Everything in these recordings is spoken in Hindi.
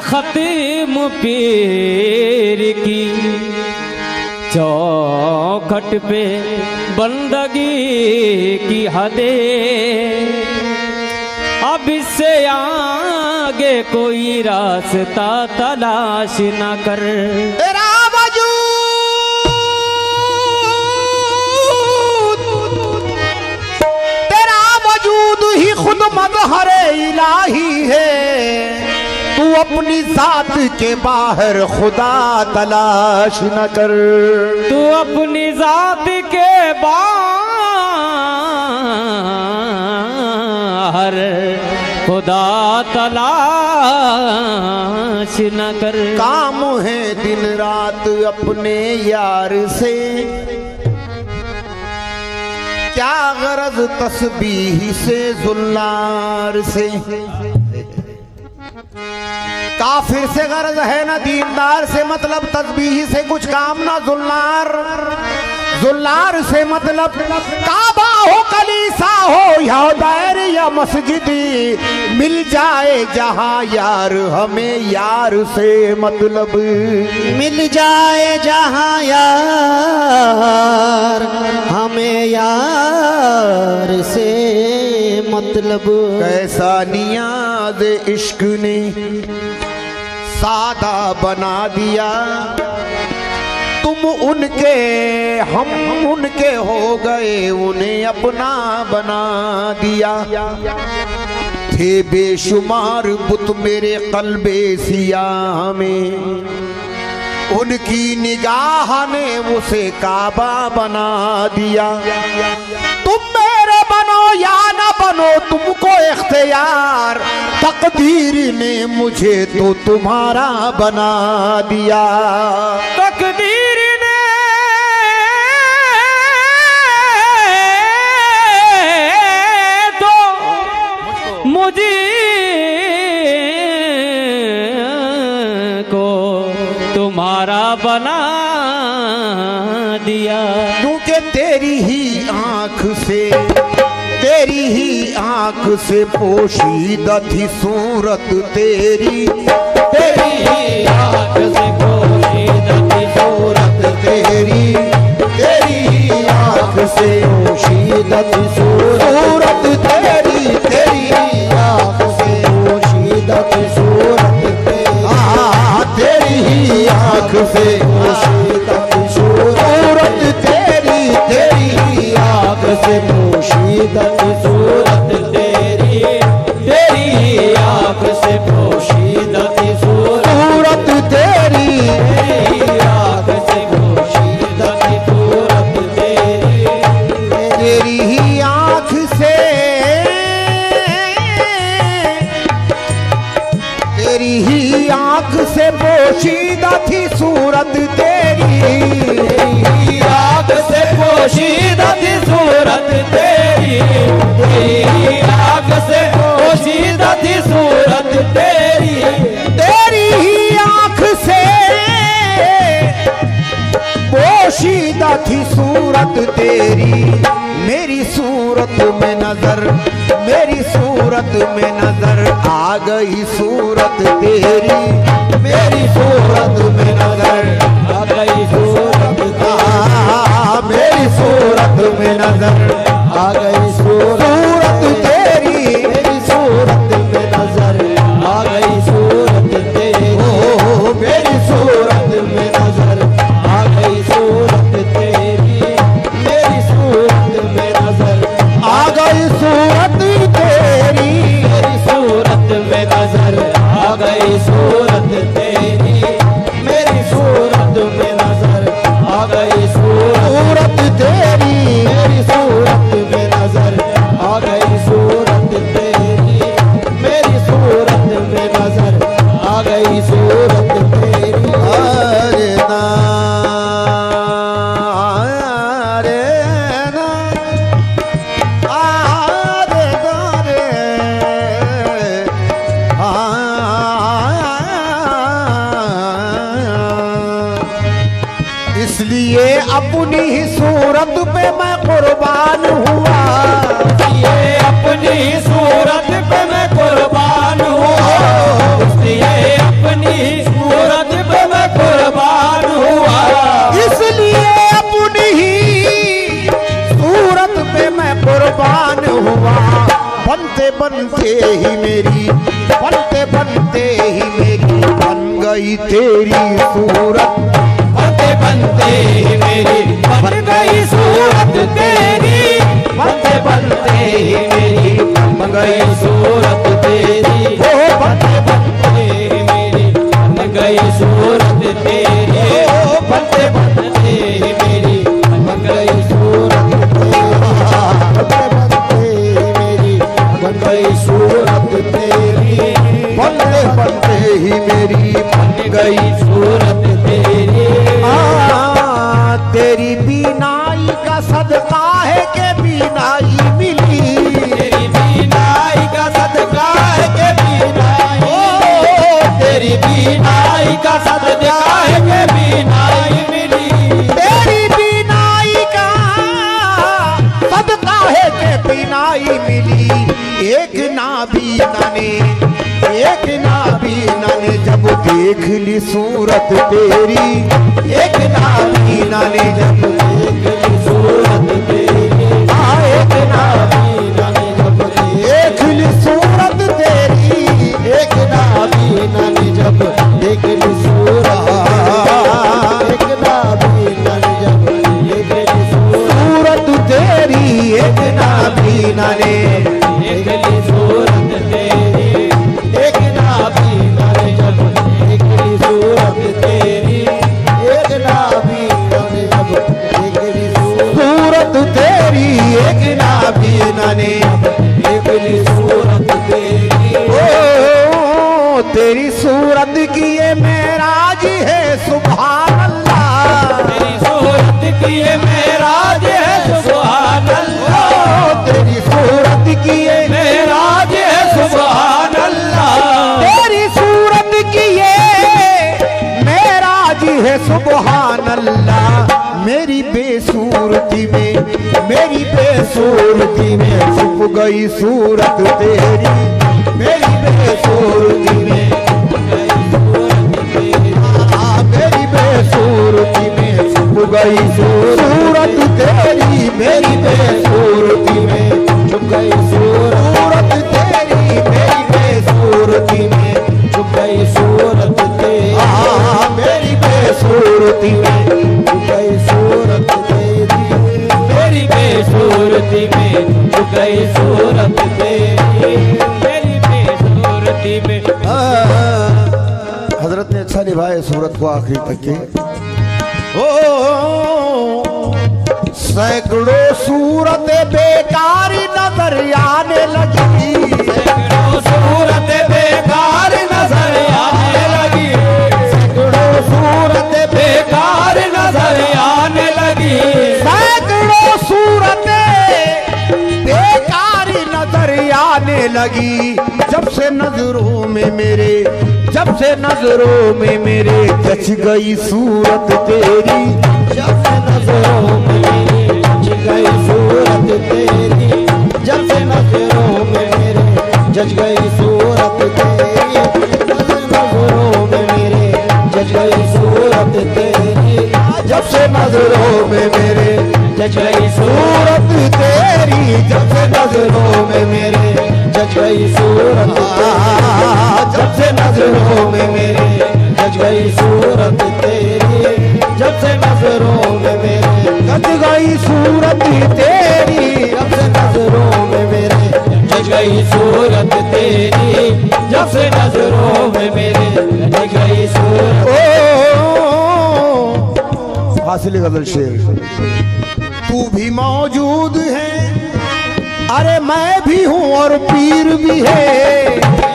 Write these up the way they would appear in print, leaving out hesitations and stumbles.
खतीम पीर की चौखट पे बंदगी की हदें, अब इससे आगे कोई रास्ता तलाश न कर। तेरा वजूद ही खुद मज़हर इलाही है, तू अपनी जात के बाहर खुदा तलाश न कर। तू अपनी जात के बाहर खुदा तलाश न कर। काम है दिन रात अपने यार से, क्या गरज तस्बीह से जुल्लार से। काफिर से गरज है ना दीनदार से, मतलब तस्बीह से कुछ काम ना जुल्लार से मतलब काबा हो कलीसा हो या दायर या मस्जिदी, मिल जाए जहां यार हमें यार से मतलब। मिल जाए जहां यार हमें यार से मतलब। कैसा नियाज़ इश्क ने सादा बना दिया, तुम उनके हम उनके हो गए, उन्हें अपना बना दिया। थे बेशुमार बुत मेरे कल्बे सियाह में, उनकी निगाह ने उसे काबा बना दिया। तुम मेरे बनो या ना बनो तुमको इख्तियार, तकदीर ने मुझे तो तुम्हारा बना दिया। तकदीर ने तो मुझे को तुम्हारा बना दिया। क्योंकि तेरी ही आंख से पोशीदा थी सूरत तेरी, तेरी ही आंख से पोशीदा थी सूरत तेरी, तेरी ही आंख से पोशीदा थी सूरत तेरी, तेरी ही आंख से पोशीदा थी सूरत तेरी, तेरी ही आंख से पोशीदा थी सूरत तेरी, तेरी ही आंख से पोशीदा थी सूरत तेरी, तेरी ही आंख से पोशीदा थी सूरत तेरी, तेरी ही आंख से पोशीदा थी सूरत तेरी, तेरी ही आंख से, तेरी ही आंख से पोशीदा थी सूरत तेरी, तेरी आंख से पोशीदा थी सूरत तेरी, तेरी आंख से पोशीदा थी सूरत तेरी, तेरी ही आंख से पोशीदा थी सूरत तेरी। मेरी सूरत में नजर, मेरी सूरत में नजर आ गई सूरत तेरी, मेरी सूरत में नजर आ गई सूरत मेरी सूरत में नजर आ गई सूरत तेरी, मेरी सूरत में नजर आ गई सूरत तेरी, ओ मेरी सूरत में नजर आ गई सूरत तेरी, मेरी सूरत में नजर आ गई सूरत तेरी, मेरी सूरत में नजर आ गई सूरत तेरी, मेरी सूरत में नजर आ गई सूरत तेरी, मेरी सूरत में नजर आ बनते बनते ही मेरी बन गई तेरी सूरत। बनते बनते ही मेरी बन गई सूरत तेरी, बनते बनते ही मेरी बन गई सूरत तेरी, ओ बनते बनते ही मेरी बन गई सूरत तेरी, बनते बनते ही मेरी बन गई सूरत मेरी बन गई सूरत तेरी, बनते बनते ही मेरी बन गई सूरत तेरी। तेरी बीनाई का सदका है के बीनाई मिली, तेरी बीनाई का सदका है के बीनाई, तेरी बीनाई का सदका है के बीनाई मिली, तेरी बीनाई का सदका है के बीनाई मिली। एक नाबीना ने जब देख ली सूरत तेरी, एक नाबीना ने जब देख ली सूरत तेरी, एक नाबीना ने जब देख ली सूरत तेरी, एक नाबीना ने जब देख ली सूरत, एक नाबीना ने जब देख ली सूरत तेरी, एक नाबीना ने देख ली सूरत तेरी, एक नाबीना ने जब देख ली सूरत तेरी, एक नाबीना ने जब देख ली सूरत तेरी, एक नाबीना ने देख ली सूरत तेरी। ओ तेरी सूरत की ये मेराज है सुभान अल्लाह, तेरी सूरत की ये मेराज है सुभान अल्लाह, तेरी सूरत की ये मेराज है सुभान अल्लाह, तेरी सूरत की ये मेराज है सुभान अल्लाह। मेरी बेसूरती में छुप गई सूरत तेरी, मेरी बेसूरती में मेरी बेसूरती में छुप गई सूरत तेरी, मेरी बेसूरती में छुप गई सूरत तेरी, मेरी बेसूरती में छुप गई सूरत तेरी, मेरी बेसूरती में छुप गई सूरत तेरी, मेरी बेसूरती में छुप गई सूरत तेरी, मेरी बेसूरती में। हजरत ने अच्छा निभाया सूरत को आखिरी तक के। ओ सैकड़ों सूरत बेकारी नजर आने लगी, सैकड़ों सूरत बेकार नजर आने लगी, सैकड़ों सूरत बेकार नजर आने लगी, सैकड़ों सूरत बेकारी नजर आने लगी। जब से नजरों में मेरे जच गई सूरत तेरी, जब से नजरों में मेरे जच गई सूरत तेरी, जब से नजरों में मेरे जच गई सूरत तेरी, जब से नजरों में मेरे जच गई सूरत तेरी, जब से नजरों में मेरे जच गई सूरत तेरी, जब से नजरों में मेरे जच गई सूरत तेरी, जब से नजरों में मेरे जच गई सूरत तेरी, जब से नजरों में मेरे जच गई सूरत तेरी, जब से नजरों में मेरे जच गई सूरत तेरी, जब से नजरों में मेरे जच गई सूरत। हासिल गजल शेर। तू भी मौजूद है, अरे मैं भी हूँ और पीर भी है,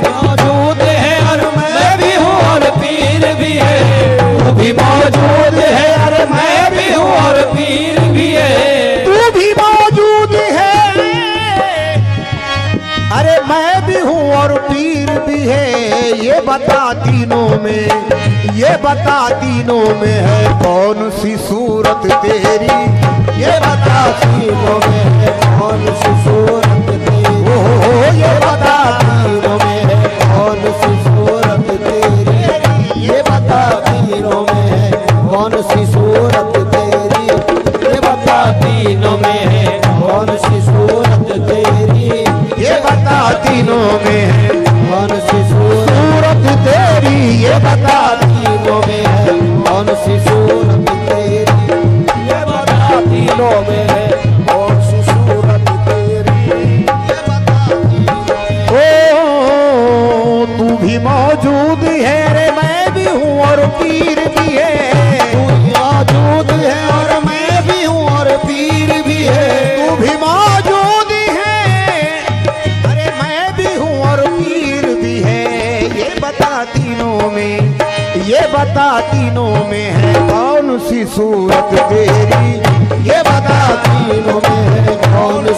मौजूद है और मैं भी हूँ और पीर भी है, तू भी मौजूद है और मैं भी हूँ और पीर भी है, तू भी मौजूद है, अरे मैं भी हूँ और पीर भी है। ये बता तीनों में है कौन सी सूरत तेरी, ये बता तीनों में है कौन सी सूरत तेरी, ये बता तीनों में है कौन सी सूरत तेरी, ये बता तीनों में है कौन सी सूरत तेरी, तीनों में है कौन सी सूरत तेरी, ये बता तीनों में है कौन सी सूरत सूरत तेरी ये बता तीनों में है कौन सी सूरत तेरी ये बता तीनों में है कौन सी सूरत तेरी ये बता तीनों में ओ तू भी मौजूद है रे मैं भी हूँ और पीर भी है तू मौजूद है और मैं भी हूँ और पीर भी है तू भी मौजूद है अरे मैं भी हूँ और पीर भी है ये बता तीनों में ये बता तीनों में है कौन सी सूरत तेरी ये बता तीनों में है कौन